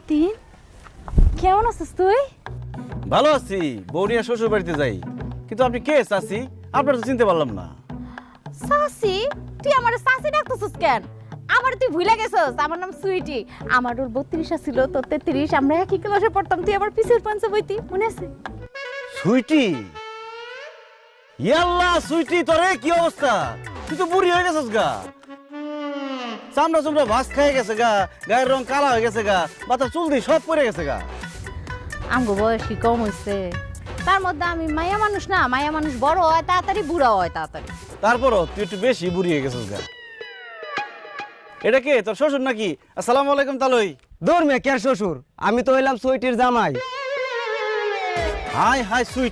মতিন কেমন আছিস তুই? ভালো আছি, বৌনিয়া শ্বশুর বাড়িতে যাই। কিন্তু আপনি কে চাচি? আপনার তো চিনতে পারলাম না। সাসি, তুই আমার সাসি ডাকতেছিস কেন? আমার তুই ভুলে গেছস, আমার নাম সুইটি। আমার ওর 32 ছিল, তোর 33। আমরা একই ক্লাসে পড়তাম, তুই আমার পিছের পাঞ্চে বইতি, মনে আছে? সুইটি, ইয়াল্লা সুইটি, তোরে কি অবস্থা? তুই তো বুড়ি হয়ে গেছিস গা। চামড়া চামড়া ভাস খেয়ে গেছে গা, গায়ের রং কালা হয়ে গেছে গা, মাথার চুল দিয়ে সব পড়ে গেছে গা। আমগো বয়স কি কম হইছে? তার মধ্যে আমি মায়া মানুষ না, মায়া মানুষ বড় হয় তাড়াতাড়ি, বুড়া হয় তাড়াতাড়ি। তারপরও তুই একটু বেশি বুড়ি হয়ে গেছিস গা। এটা কে, তোর শ্বশুর নাকি? আসসালামু আলাইকুম তালই। দূর মে কে শ্বশুর, আমি তো হইলাম সুইটির জামাই। Hi hi Sweety.